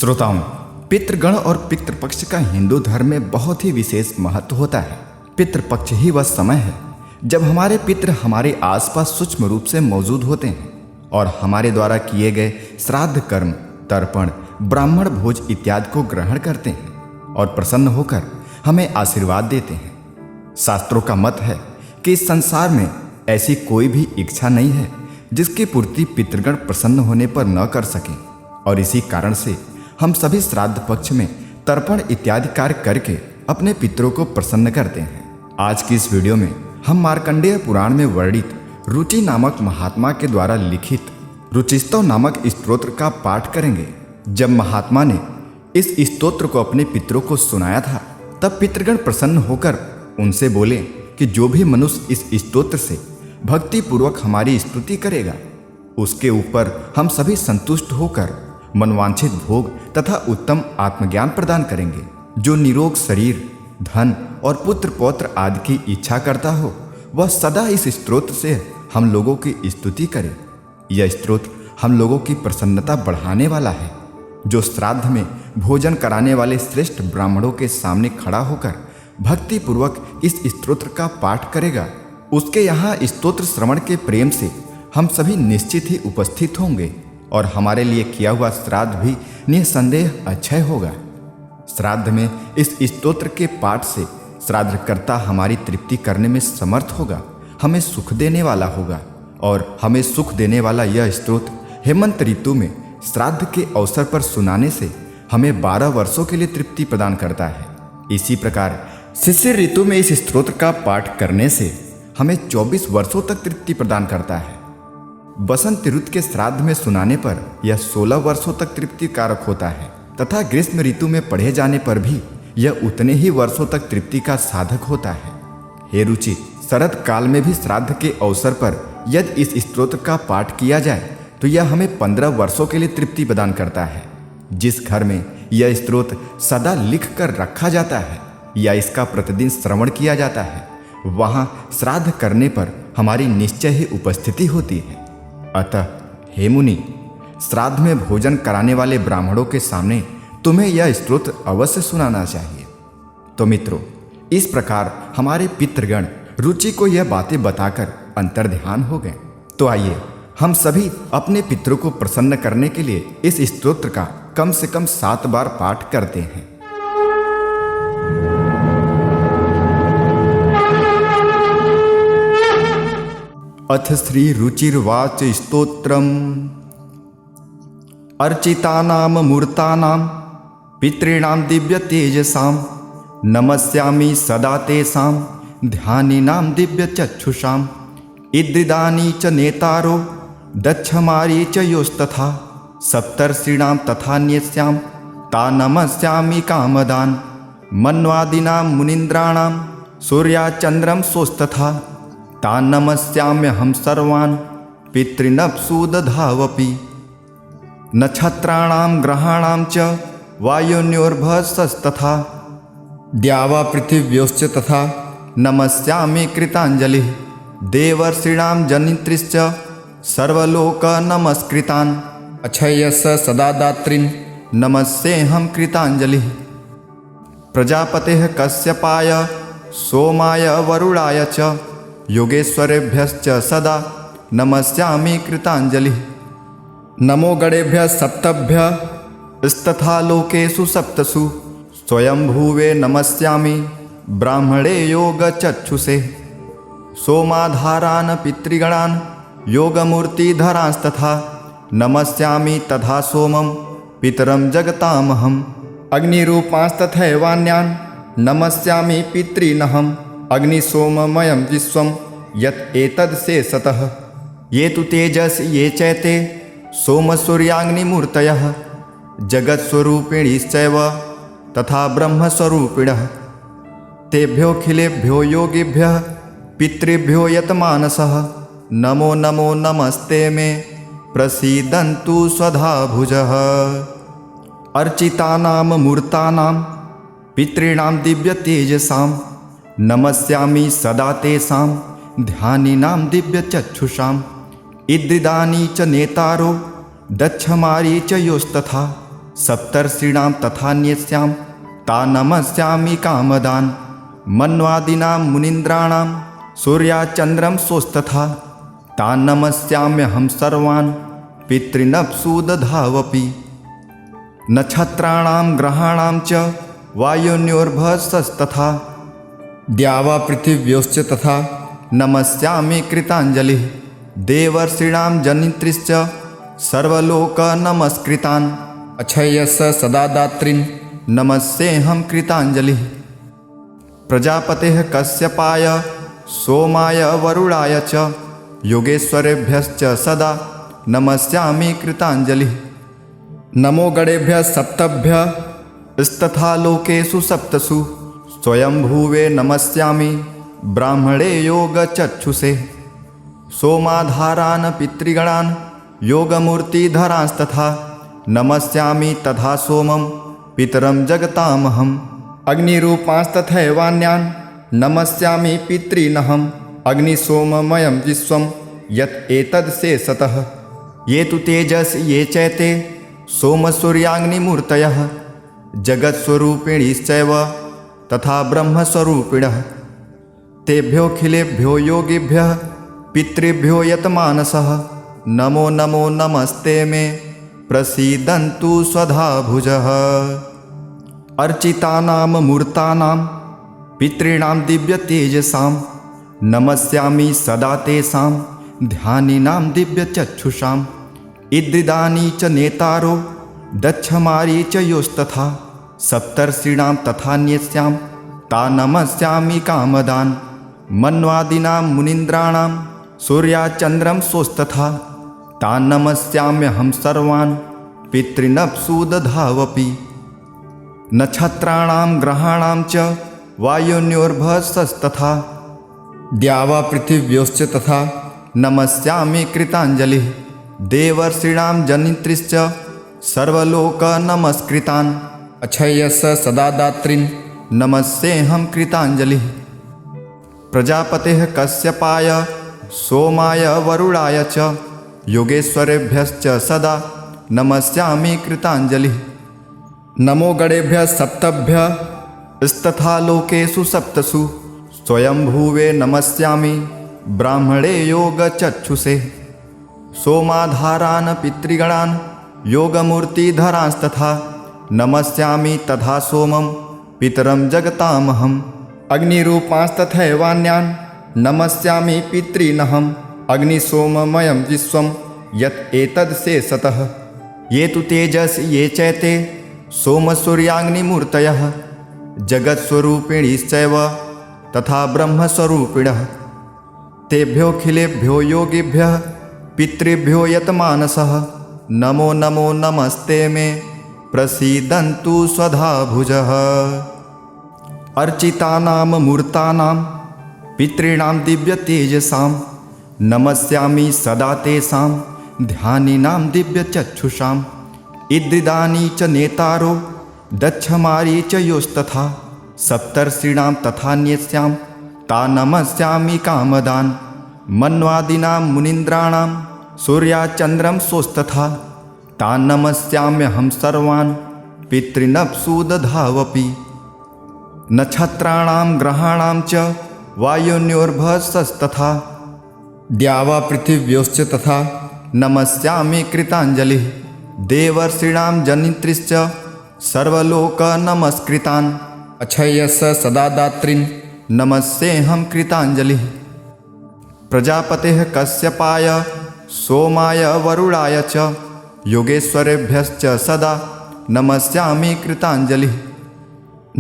श्रोताओं, पितृगण और पितृपक्ष का हिंदू धर्म में बहुत ही विशेष महत्व होता है। पितृपक्ष ही वह समय है जब हमारे पितृ हमारे आसपास सूक्ष्म रूप से मौजूद होते हैं और हमारे द्वारा किए गए श्राद्ध कर्म, तर्पण, ब्राह्मण भोज इत्यादि को ग्रहण करते हैं और प्रसन्न होकर हमें आशीर्वाद देते हैं। शास्त्रों का मत है कि इस संसार में ऐसी कोई भी इच्छा नहीं है जिसकी पूर्ति पितृगण प्रसन्न होने पर न कर सकें, और इसी कारण से हम सभी श्राद्ध पक्ष में तर्पण इत्यादि कार्य करके अपने पितरों को प्रसन्न करते हैं। आज की इस वीडियो में हम मार्कंडेय पुराण में वर्णित रुचि नामक महात्मा के द्वारा लिखित रुचिस्तव नामक स्तोत्र का पाठ करेंगे। जब महात्मा ने इस स्तोत्र को अपने पितरों को सुनाया था, तब पितृगण प्रसन्न होकर उनसे बोले कि जो भी मनुष्य इस स्तोत्र से भक्ति पूर्वक हमारी स्तुति करेगा, उसके ऊपर हम सभी संतुष्ट होकर मनवांछित भोग तथा उत्तम आत्मज्ञान प्रदान करेंगे। जो निरोग शरीर, धन और पुत्र पौत्र आदि की इच्छा करता हो, वह सदा इस स्तोत्र से हम लोगों की स्तुति करे। यह स्तोत्र हम लोगों की प्रसन्नता बढ़ाने वाला है। जो श्राद्ध में भोजन कराने वाले श्रेष्ठ ब्राह्मणों के सामने खड़ा होकर भक्ति पूर्वक इस स्तोत्र का पाठ करेगा, उसके यहाँ स्तोत्र श्रवण के प्रेम से हम सभी निश्चित ही उपस्थित होंगे और हमारे लिए किया हुआ श्राद्ध भी निसंदेह अक्षय होगा। श्राद्ध में इस स्तोत्र के पाठ से श्राद्धकर्ता हमारी तृप्ति करने में समर्थ होगा, हमें सुख देने वाला होगा। और हमें सुख देने वाला यह स्तोत्र हेमंत ऋतु में श्राद्ध के अवसर पर सुनाने से हमें 12 वर्षों के लिए तृप्ति प्रदान करता है। इसी प्रकार शिशिर ऋतु में इस स्तोत्र का पाठ करने से हमें 24 वर्षों तक तृप्ति प्रदान करता है। बसंत ऋतु के श्राद्ध में सुनाने पर यह 16 वर्षों तक तृप्ति कारक होता है तथा ग्रीष्म ऋतु में पढ़े जाने पर भी यह उतने ही वर्षों तक तृप्ति का साधक होता है। हे रुचि, शरद काल में भी श्राद्ध के अवसर पर यदि इस स्तोत्र का पाठ किया जाए तो यह हमें 15 वर्षों के लिए तृप्ति प्रदान करता है। जिस घर में यह स्तोत्र सदा लिख कर रखा जाता है या इसका प्रतिदिन श्रवण किया जाता है, वहाँ श्राद्ध करने पर हमारी निश्चय ही उपस्थिति होती है। अतः हे मुनि, श्राद्ध में भोजन कराने वाले ब्राह्मणों के सामने तुम्हें यह स्तोत्र अवश्य सुनाना चाहिए। तो मित्रों, इस प्रकार हमारे पितृगण रुचि को यह बातें बताकर अंतर्ध्यान हो गए। तो आइए हम सभी अपने पितरों को प्रसन्न करने के लिए इस स्तोत्र का कम से कम 7 बार पाठ करते हैं। अथ श्री रुचिर्वाच स्तोत्रम् अर्चितानाम मूर्तानां पितॄणां दिव्य तेजसां नमस्यामि सदा तेषां ध्यानिनां दिव्य चक्षुषां इद्रिदानि च नेतारो दक्षमारी च योस्तथा सप्तर्षीणां तथान्यस्यां ता नमस्यामि कामदान् मन्वादीनां मुनीन्द्राणां सूर्याचन्द्रं सोस्तथा ता नमस्याम्यहं सर्वान् पितॄनप्सु दधावपि नक्षत्राणां ग्रहाणां च वायुन्योर्भसस्तथा द्यावा पृथिव्योश्च तथा नमस्यामि कृताञ्जलिः देवर्षीणां जनित्रीश्च सर्वलोक नमस्कृतान् अक्षयस सदा दात्रीन् नमस्येऽहं कृताञ्जलिः प्रजापतेः कश्यपाय सोमाय वरुणाय च योगेश्वरेभ्यश्च सदा नमस्यामि कृताञ्जलिः नमो गणेभ्यः सप्तभ्यः स्तथा लोकेषु सप्तसु स्वयंभुवे नमस्यामि ब्राह्मणे योगचक्षुषे सोमाधारान् पितृगणान् योगमूर्तिधरांस्तथा नमस्यामि तथा सोमं पितरं जगतामहम् अग्निरूपांस्तथैवान्यान् नमस्यामि पितॄनहम् अग्निसोममयं विश्वं यत् एतद् शेषतः ये तु तेजस् ये चैते सोमसूर्याग्निमूर्तयः जगत्स्वरूपिणीश्चैव तथा ब्रह्मस्वरूपिणः तेभ्योऽखिलेभ्यो योगिभ्यः पितृभ्यो यतमानसः नमो नमो नमस्ते मे प्रसीदन्तु स्वधा भुजः अर्चितानां मूर्तानां पितॄणां दिव्यतेजसां नमस्यामि सदा तेषां ध्यानिनां दिव्यचक्षुषाम् इद्रिदानि च नेतारो दक्षमारी च योस्तथा सप्तर्षीणां तथान्यस्यां ता नमस्यामि कामदान् मन्वादीनां मुनीन्द्राणां सूर्याचन्द्रं सोऽस्तथा तान् नमस्याम्यहं सर्वान् पितॄनप्सु दधावपि नक्षत्राणां ग्रहाणां च वायुन्योर्भसस्तथा द्यावा पृथिव्योश्च तथा नमस्यामि कृताञ्जलिः देवर्षीणां जनित्रीश्च सर्वलोकनमस्कृतान् अक्षयस्य सदा दात्रीन् नमस्येऽहं कृताञ्जलिः प्रजापतेः कश्यपाय सोमाय वरुणाय च योगेश्वरेभ्यश्च सदा नमस्यामि कृताञ्जलिः नमो गणेभ्यः सप्तभ्यः स्तथा लोकेषु सप्तसु स्वयंभुवे नमस्यामि ब्राह्मणे योगचक्षुषे सोमाधारान् पितृगणान् योगमूर्तिधरांस्तथा नमस्यामि तथा सोमं पितरं जगतामहम् अग्निरूपांस्तथैवान्यान् नमस्यामि पितॄनहम् अग्निसोममयं विश्वं यत् एतद्शेषतः ये तु तेजस् ये चैते सोमसूर्याग्निमूर्तयः जगत्स्वरूपिणीश्चैव तथा ब्रह्मस्वरूपिणः तेभ्योऽखिलेभ्यो योगिभ्यः पितृभ्यो यतमानसः नमो नमो नमस्ते मे प्रसीदन्तु स्वधा भुजः अर्चितानां मूर्तानां पितॄणां दिव्यतेजसां नमस्यामि सदा तेषां ध्यानिनां दिव्यचक्षुषाम् इद्रिदानी च नेतारो दक्षमारी च योस्तथा सप्तर्षीणां तथान्यस्यां ता नमस्यामि कामदान् मन्वादीनां मुनीन्द्राणां सूर्याचन्द्रं सोऽस्तथा तान् नमस्याम्यहं सर्वान् पितॄनप्सु दधावपि नक्षत्राणां ग्रहाणां च वायुन्योर्भसस्तथा द्यावा पृथिव्योश्च तथा नमस्यामि कृताञ्जलिः देवर्षीणां जनित्रीश्च सर्वलोकनमस्कृतान् अक्षयस्य सदा दात्रीन् नमस्येऽहं कृताञ्जलिः प्रजापतेः कश्यपाय सोमाय वरुणाय च योगेश्वरेभ्यश्च सदा नमस्यामि कृताञ्जलिः नमो गणेभ्यः सप्तभ्यः स्तथा लोकेषु सप्तसु स्वयंभुवे नमस्यामि ब्राह्मणे योगचक्षुषे सोमाधारान् पितृगणान् योगमूर्तिधरांस्तथा नमस्यामि तथा सोमं पितरं जगतामहम् अग्निरूपांस्तथैवान्यान् नमस्यामि पितॄनहम् अग्निसोममयं विश्वं यत् एतद्शेषतः ये तु तेजस् ये चैते सोमसूर्याग्निमूर्तयः जगत्स्वरूपिणीश्चैव तथा ब्रह्मस्वरूपिणः तेभ्योऽखिलेभ्यो योगिभ्यः पितृभ्यो यतमानसः नमो नमो नमस्ते मे प्रसीदन्तु स्वधा भुजः अर्चितानां मूर्तानां पितॄणां दिव्यतेजसां नमस्यामि सदा तेषां ध्यानिनां दिव्यचक्षुषाम् इद्रिदानी च नेतारो दक्षमारी च योस्तथा सप्तर्षीणां तथान्यस्यां ता नमस्यामि कामदान् मन्वादीनां मुनीन्द्राणां सूर्याचन्द्रं सोऽस्तथा तान् नमस्याम्यहं सर्वान् पितॄनप्सु दधावपि नक्षत्राणां ग्रहाणां च वायुन्योर्भसस्तथा द्यावा पृथिव्योश्च तथा नमस्यामि कृताञ्जलिः देवर्षीणां जनित्रीश्च सर्वलोकनमस्कृतान् अक्षयस्य सदा दात्रीन् नमस्येऽहं कृताञ्जलिः प्रजापतेः कश्यपाय सोमाय वरुणाय च योगेश्वरेभ्यश्च सदा नमस्यामि कृताञ्जलिः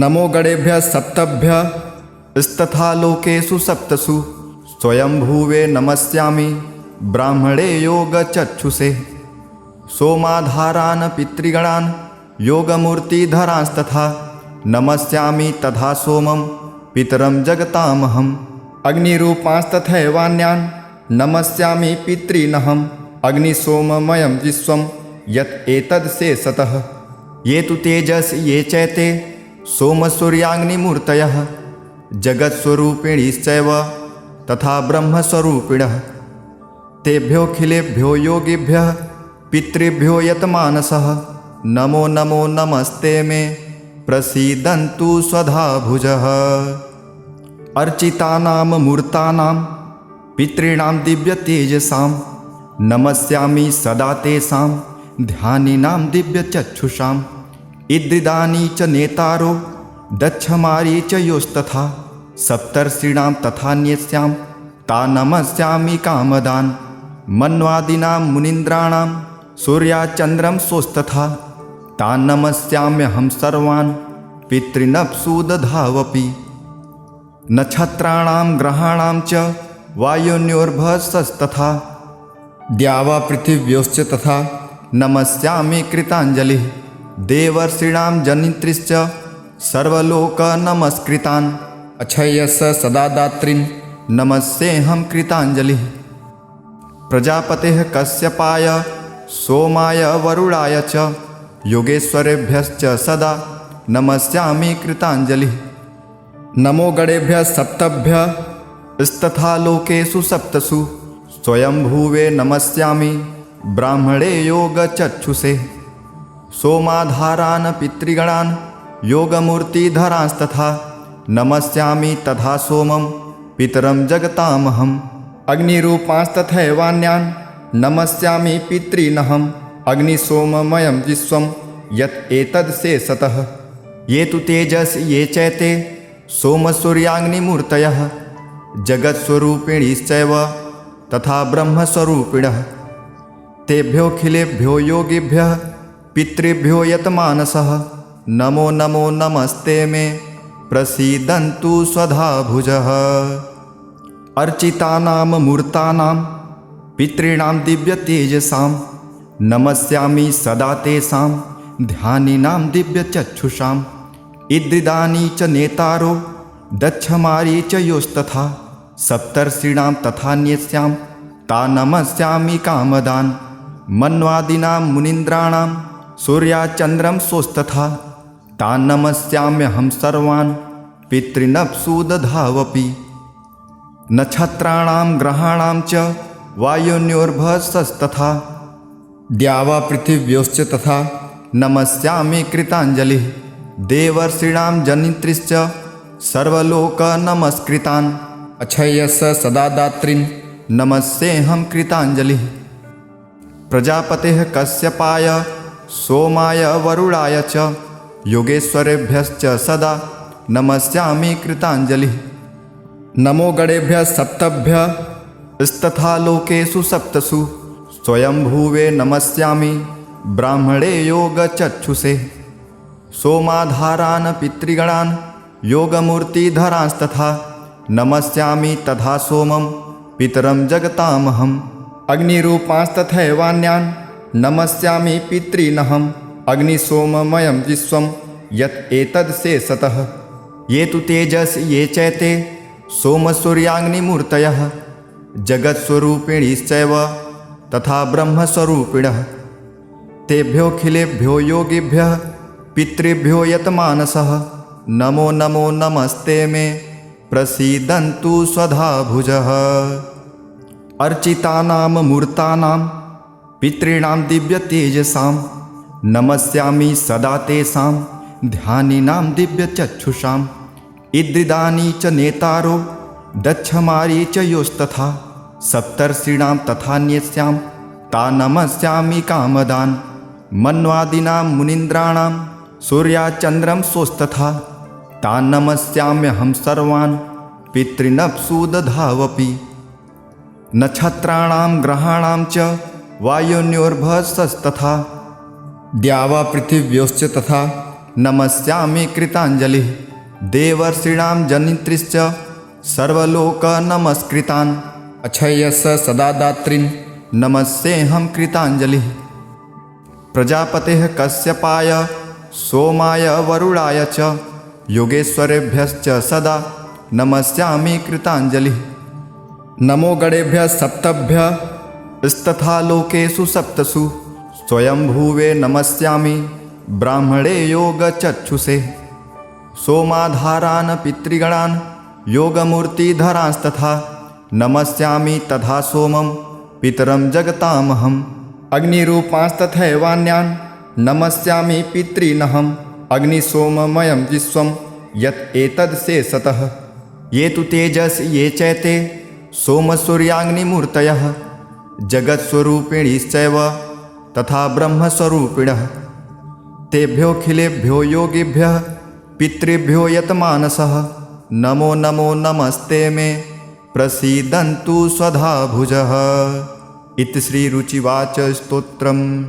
नमो गणेभ्यः सप्तभ्यः स्तथा लोकेषु सप्तसु स्वयंभुवे नमस्यामि ब्राह्मणे योगचक्षुषे सोमाधारान् पितृगणान् योगमूर्तिधरांस्तथा नमस्यामि तथा सोमं पितरं जगतामहम् अग्निरूपांस्तथैवान्यान् नमस्यामि पितॄनहम् अग्निसोममयं विश्वं यत् एतद्शेषतः ये तु तेजस् ये चैते सोमसूर्याग्निमूर्तयः जगत्स्वरूपिणीश्चैव तथा ब्रह्मस्वरूपिणः तेभ्योऽखिलेभ्यो योगिभ्यः पितृभ्यो यतमानसः नमो नमो नमस्ते मे प्रसीदन्तु स्वधा भुजः। अर्चितानां मूर्तानां पितॄणां दिव्यतेजसां नमस्यामि सदा तेषां ध्यानिनां दिव्यचक्षुषां। इद्रिदानि च नेतारो दक्षमारी च योस्तथा सप्तर्षीणां तथान्यस्यां ता नमस्यामि कामदान्। मन्वादीनां मुनीन्द्राणां सूर्याचन्द्रं सोस्तथा ता नमस्याम्यहं सर्वान् पितॄनप्सु दधावपि। नक्षत्राणां ग्रहाणां च वायुन्योर्भसस्तथा द्यावा पृथिव्योश्च तथा नमस्यामि कृताञ्जलिः। देवर्षीणां जनित्रीश्च सर्वलोकनमस्कृतान् अक्षयस्य सदा दात्रीन् नमस्येऽहं कृताञ्जलिः। प्रजापतेः कश्यपाय सोमाय वरुणाय च योगेश्वरेभ्यश्च सदा नमस्यामि कृताञ्जलिः। नमो गणेभ्यः सप्तभ्यः स्तथा लोकेषु सप्तसु स्वयंभुवे नमस्यामि ब्राह्मणे योगचक्षुषे। सोमाधारान् पितृगणान् योगमूर्तिधरांस्तथा नमस्यामि तथा सोमं पितरं जगतामहम्। अग्निरूपांस्तथैवान्यान् नमस्यामि पितॄनहम्। अग्निसोममयं विश्वं यत् एतद् शेषतः। ये तु तेजस् ये चैते सोमसूर्याग्निमूर्तयः जगत्स्वरूपिणीश्चैव तथा ब्रह्मस्वरूपिणः। तेभ्योऽखिलेभ्यो योगिभ्यः पितृभ्यो यतमानसः नमो नमो नमस्ते मे प्रसीदन्तु स्वधा भुजः। अर्चितानां मूर्तानां पितॄणां दिव्यतेजसां नमस्यामि सदा तेषां ध्यानिनां दिव्यचक्षुषां। इद्रिदानि च नेतारो दक्षमारी च योस्तथा सप्तर्षीणां तथान्यस्यां ता नमस्यामि कामदान्। मन्वादीनां मुनीन्द्राणां सूर्याचन्द्रं सोस्तथा ता नमस्याम्यहं सर्वान् पितॄनप्सु दधावपि। नक्षत्राणां ग्रहाणां च वायुन्योर्भसस्तथा द्यावा पृथिव्योश्च तथा नमस्यामि कृताञ्जलिः। देवर्षीणां जनित्रीश्च सर्वलोकनमस्कृतान् अक्षयस्य सदा दात्रीन् नमस्येऽहं कृताञ्जलिः। प्रजापतेः कश्यपाय सोमाय वरुणाय च योगेश्वरेभ्यश्च सदा नमस्यामि कृताञ्जलिः। नमो गणेभ्यः सप्तभ्यः स्तथा लोकेषु सप्तसु स्वयंभुवे नमस्यामि ब्राह्मणे योगचक्षुषे। सोमाधारान् पितृगणान् योगमूर्तिधरांस्तथा नमस्यामि तथा सोमं पितरं जगतामहम्। अग्निरूपांस्तथैवान्यान् नमस्यामि पितॄनहम्। अग्निसोममयं विश्वं यत् एतद् शेषतः। ये तु तेजस् ये चैते सोमसूर्याग्निमूर्तयः जगत्स्वरूपिणीश्चैव तथा ब्रह्मस्वरूपिणः। तेभ्योऽखिलेभ्यो योगिभ्यः पितृभ्यो यतमानसः नमो नमो नमस्ते मे प्रसीदन्तु स्वधा भुजः। अर्चितानां मूर्तानां पितॄणां दिव्यतेजसां नमस्यामि सदा तेषां ध्यानिनां दिव्यचक्षुषाम्। इद्रिदानि च नेतारो दक्षमारी च योस्तथा सप्तर्षीणां तथान्यस्यां ता नमस्यामि कामदान्। मन्वादीनां मुनीन्द्राणां सूर्याचन्द्रं सोस्तथा ता नमस्याम्यहं सर्वान् पितॄनप्सु दधावपि। नक्षत्राणां ग्रहाणां च वायुन्योर्भसस्तथा द्यावा पृथिव्योश्च तथा नमस्यामि कृताञ्जलिः। देवर्षीणां जनित्रीश्च सर्वलोकनमस्कृतान् अक्षयस्य सदा दात्रीन् नमस्येऽहं कृताञ्जलिः। प्रजापतेः कश्यपाय सोमाय वरुणाय च योगेश्वरेभ्यश्च सदा नमस्यामि कृताञ्जलिः। नमो गणेभ्यः सप्तभ्यः स्तथा लोकेषु सप्तसु स्वयंभुवे नमस्यामि ब्राह्मणे योगचक्षुषे। सोमाधारान् पितृगणान् योगमूर्तिधरांस्तथा नमस्यामि तथा सोमं पितरं जगतामहम्। अग्निरूपांस्तथैवान्यान् नमस्यामि पितॄनहम् अग्निसोममयं विश्वं यत् एतद् शेषतः। ये तु तेजस् ये चैते सोमसूर्याग्निमूर्तयः जगत्स्वरूपिणिश्चैव तथा ब्रह्मस्वरूपिणः। तेभ्योऽखिलेभ्यो योगिभ्यः पितृभ्यो यतमानसः नमो नमो नमस्ते मे प्रसीदन्तु स्वधा भुजः। इति श्रीरुचिवाच स्तोत्रम्।